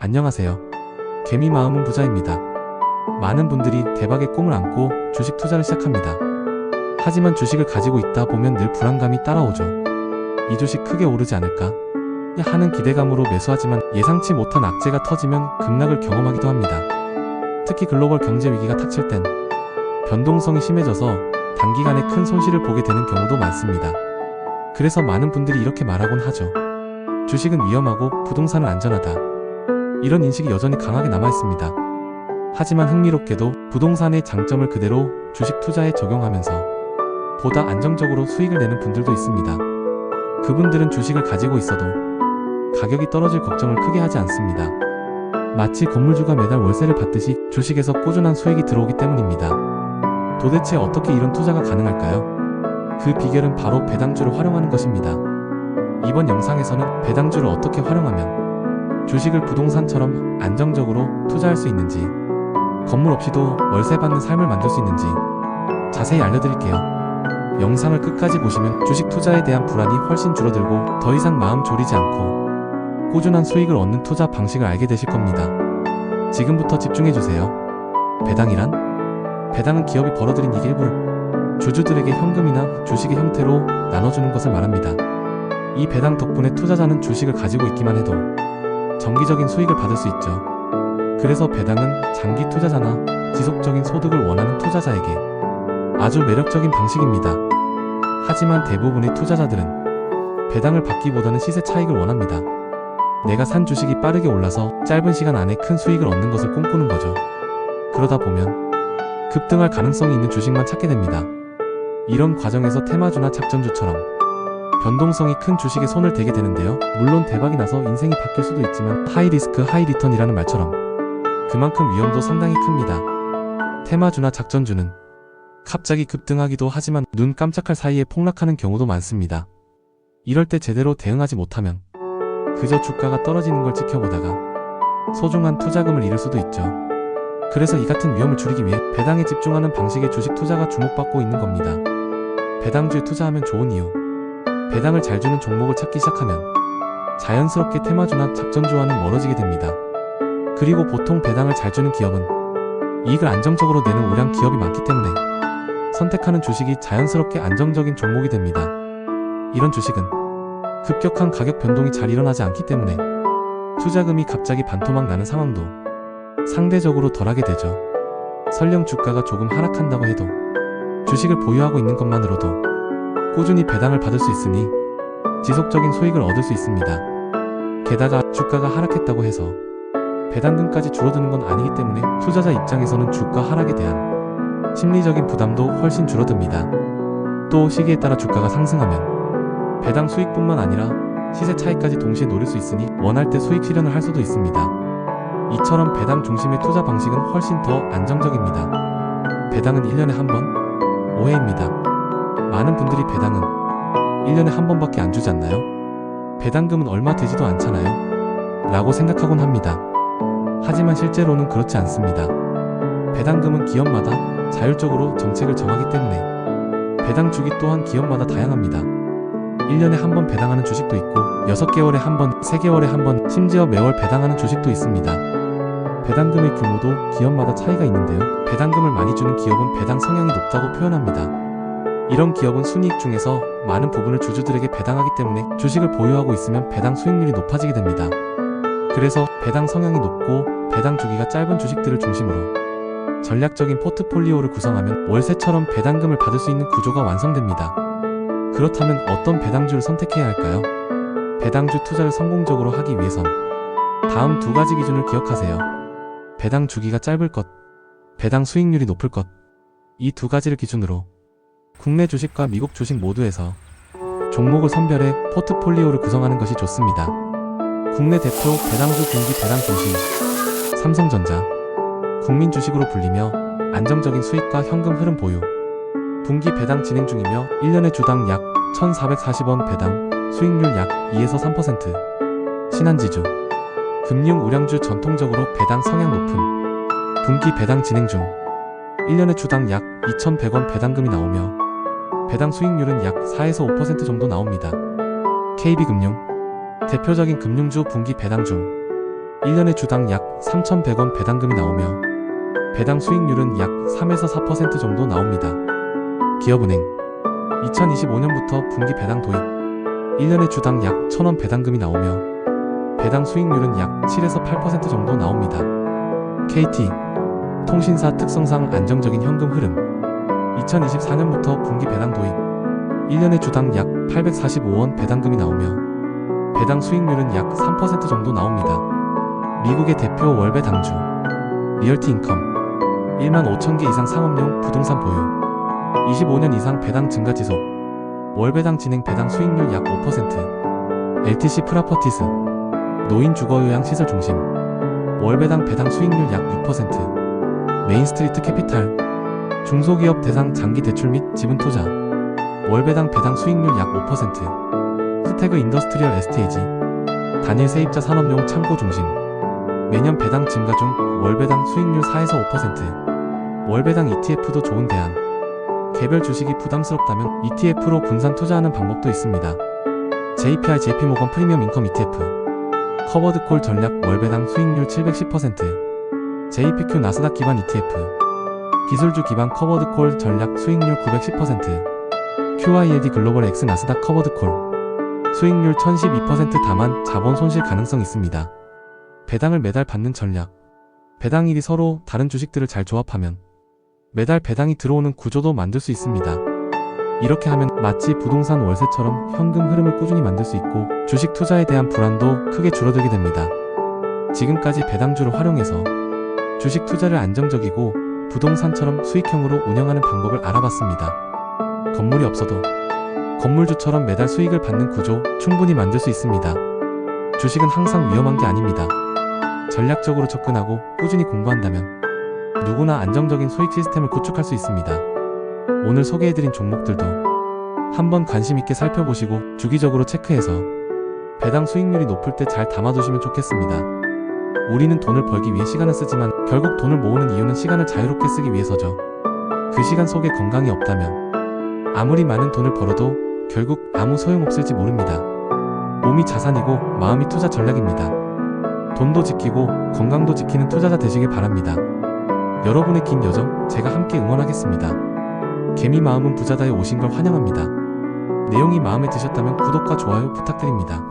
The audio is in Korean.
안녕하세요. 개미 마음은 부자입니다. 많은 분들이 대박의 꿈을 안고 주식 투자를 시작합니다. 하지만 주식을 가지고 있다 보면 늘 불안감이 따라오죠. 이 주식 크게 오르지 않을까? 하는 기대감으로 매수하지만 예상치 못한 악재가 터지면 급락을 경험하기도 합니다. 특히 글로벌 경제 위기가 닥칠 땐 변동성이 심해져서 단기간에 큰 손실을 보게 되는 경우도 많습니다. 그래서 많은 분들이 이렇게 말하곤 하죠. 주식은 위험하고 부동산은 안전하다. 이런 인식이 여전히 강하게 남아있습니다. 하지만 흥미롭게도 부동산의 장점을 그대로 주식 투자에 적용하면서 보다 안정적으로 수익을 내는 분들도 있습니다. 그분들은 주식을 가지고 있어도 가격이 떨어질 걱정을 크게 하지 않습니다. 마치 건물주가 매달 월세를 받듯이 주식에서 꾸준한 수익이 들어오기 때문입니다. 도대체 어떻게 이런 투자가 가능할까요? 그 비결은 바로 배당주를 활용하는 것입니다. 이번 영상에서는 배당주를 어떻게 활용하면 주식을 부동산처럼 안정적으로 투자할 수 있는지, 건물 없이도 월세 받는 삶을 만들 수 있는지 자세히 알려드릴게요. 영상을 끝까지 보시면 주식 투자에 대한 불안이 훨씬 줄어들고 더 이상 마음 졸이지 않고 꾸준한 수익을 얻는 투자 방식을 알게 되실 겁니다. 지금부터 집중해주세요. 배당이란? 배당은 기업이 벌어들인 이익의 일부를 주주들에게 현금이나 주식의 형태로 나눠주는 것을 말합니다. 이 배당 덕분에 투자자는 주식을 가지고 있기만 해도 정기적인 수익을 받을 수 있죠. 그래서 배당은 장기 투자자나 지속적인 소득을 원하는 투자자에게 아주 매력적인 방식입니다. 하지만 대부분의 투자자들은 배당을 받기보다는 시세 차익을 원합니다. 내가 산 주식이 빠르게 올라서 짧은 시간 안에 큰 수익을 얻는 것을 꿈꾸는 거죠. 그러다 보면 급등할 가능성이 있는 주식만 찾게 됩니다. 이런 과정에서 테마주나 작전주처럼 변동성이 큰 주식에 손을 대게 되는데요. 물론 대박이 나서 인생이 바뀔 수도 있지만 하이 리스크 하이 리턴이라는 말처럼 그만큼 위험도 상당히 큽니다. 테마주나 작전주는 갑자기 급등하기도 하지만 눈 깜짝할 사이에 폭락하는 경우도 많습니다. 이럴 때 제대로 대응하지 못하면 그저 주가가 떨어지는 걸 지켜보다가 소중한 투자금을 잃을 수도 있죠. 그래서 이 같은 위험을 줄이기 위해 배당에 집중하는 방식의 주식 투자가 주목받고 있는 겁니다. 배당주에 투자하면 좋은 이유. 배당을 잘 주는 종목을 찾기 시작하면 자연스럽게 테마주나 작전주와는 멀어지게 됩니다. 그리고 보통 배당을 잘 주는 기업은 이익을 안정적으로 내는 우량 기업이 많기 때문에 선택하는 주식이 자연스럽게 안정적인 종목이 됩니다. 이런 주식은 급격한 가격 변동이 잘 일어나지 않기 때문에 투자금이 갑자기 반토막 나는 상황도 상대적으로 덜하게 되죠. 설령 주가가 조금 하락한다고 해도 주식을 보유하고 있는 것만으로도 꾸준히 배당을 받을 수 있으니 지속적인 수익을 얻을 수 있습니다. 게다가 주가가 하락했다고 해서 배당금까지 줄어드는 건 아니기 때문에 투자자 입장에서는 주가 하락에 대한 심리적인 부담도 훨씬 줄어듭니다. 또 시기에 따라 주가가 상승하면 배당 수익뿐만 아니라 시세 차익까지 동시에 노릴 수 있으니 원할 때 수익 실현을 할 수도 있습니다. 이처럼 배당 중심의 투자 방식은 훨씬 더 안정적입니다. 배당은 1년에 한 번? 오해입니다. 많은 분들이 배당은 1년에 한 번밖에 안 주지 않나요? 배당금은 얼마 되지도 않잖아요? 라고 생각하곤 합니다. 하지만 실제로는 그렇지 않습니다. 배당금은 기업마다 자율적으로 정책을 정하기 때문에 배당 주기 또한 기업마다 다양합니다. 1년에 한 번 배당하는 주식도 있고 6개월에 한 번, 3개월에 한 번, 심지어 매월 배당하는 주식도 있습니다. 배당금의 규모도 기업마다 차이가 있는데요. 배당금을 많이 주는 기업은 배당 성향이 높다고 표현합니다. 이런 기업은 순이익 중에서 많은 부분을 주주들에게 배당하기 때문에 주식을 보유하고 있으면 배당 수익률이 높아지게 됩니다. 그래서 배당 성향이 높고 배당 주기가 짧은 주식들을 중심으로 전략적인 포트폴리오를 구성하면 월세처럼 배당금을 받을 수 있는 구조가 완성됩니다. 그렇다면 어떤 배당주를 선택해야 할까요? 배당주 투자를 성공적으로 하기 위해선 다음 두 가지 기준을 기억하세요. 배당 주기가 짧을 것, 배당 수익률이 높을 것. 이 두 가지를 기준으로 국내 주식과 미국 주식 모두에서 종목을 선별해 포트폴리오를 구성하는 것이 좋습니다. 국내 대표 배당주 분기 배당 중심 삼성전자 국민주식으로 불리며 안정적인 수익과 현금 흐름 보유 분기 배당 진행 중이며 1년에 주당 약 1,440원 배당 수익률 약 2에서 3% 신한지주 금융 우량주 전통적으로 배당 성향 높음 분기 배당 진행 중 1년에 주당 약 2,100원 배당금이 나오며 배당 수익률은 약 4에서 5% 정도 나옵니다. KB금융 대표적인 금융주 분기 배당 중 1년에 주당 약 3,100원 배당금이 나오며 배당 수익률은 약 3에서 4% 정도 나옵니다. 기업은행 2025년부터 분기 배당 도입 1년에 주당 약 1,000원 배당금이 나오며 배당 수익률은 약 7에서 8% 정도 나옵니다. KT 통신사 특성상 안정적인 현금 흐름 2024년부터 분기 배당 도입 1년에 주당 약 845원 배당금이 나오며 배당 수익률은 약 3% 정도 나옵니다. 미국의 대표 월배당주 리얼티 인컴 1만 5천 개 이상 상업용 부동산 보유 25년 이상 배당 증가 지속 월배당 진행 배당 수익률 약 5% LTC 프라퍼티스 노인 주거요양 시설 중심 월배당 배당 수익률 약 6% 메인스트리트 캐피탈 중소기업 대상 장기 대출 및 지분 투자 월배당 배당 수익률 약 5% 스태그 인더스트리얼 에스테이지 단일 세입자 산업용 창고 중심 매년 배당 증가 중 월배당 수익률 4에서 5% 월배당 ETF도 좋은 대안 개별 주식이 부담스럽다면 ETF로 분산 투자하는 방법도 있습니다. JPI JP모건 프리미엄 인컴 ETF 커버드콜 전략 월배당 수익률 710% JPQ 나스닥 기반 ETF 기술주 기반 커버드콜 전략 수익률 910% QYLD 글로벌 X 나스닥 커버드콜 수익률 1012% 다만 자본 손실 가능성 있습니다. 배당을 매달 받는 전략 배당일이 서로 다른 주식들을 잘 조합하면 매달 배당이 들어오는 구조도 만들 수 있습니다. 이렇게 하면 마치 부동산 월세처럼 현금 흐름을 꾸준히 만들 수 있고 주식 투자에 대한 불안도 크게 줄어들게 됩니다. 지금까지 배당주를 활용해서 주식 투자를 안정적이고 부동산처럼 수익형으로 운영하는 방법을 알아봤습니다. 건물이 없어도 건물주처럼 매달 수익을 받는 구조 충분히 만들 수 있습니다. 주식은 항상 위험한 게 아닙니다. 전략적으로 접근하고 꾸준히 공부한다면 누구나 안정적인 수익 시스템을 구축할 수 있습니다. 오늘 소개해드린 종목들도 한번 관심있게 살펴보시고 주기적으로 체크해서 배당 수익률이 높을 때 잘 담아두시면 좋겠습니다. 우리는 돈을 벌기 위해 시간을 쓰지만 결국 돈을 모으는 이유는 시간을 자유롭게 쓰기 위해서죠. 그 시간 속에 건강이 없다면 아무리 많은 돈을 벌어도 결국 아무 소용없을지 모릅니다. 몸이 자산이고 마음이 투자 전략입니다. 돈도 지키고 건강도 지키는 투자자 되시길 바랍니다. 여러분의 긴 여정 제가 함께 응원하겠습니다. 개미 마음은 부자다에 오신 걸 환영합니다. 내용이 마음에 드셨다면 구독과 좋아요 부탁드립니다.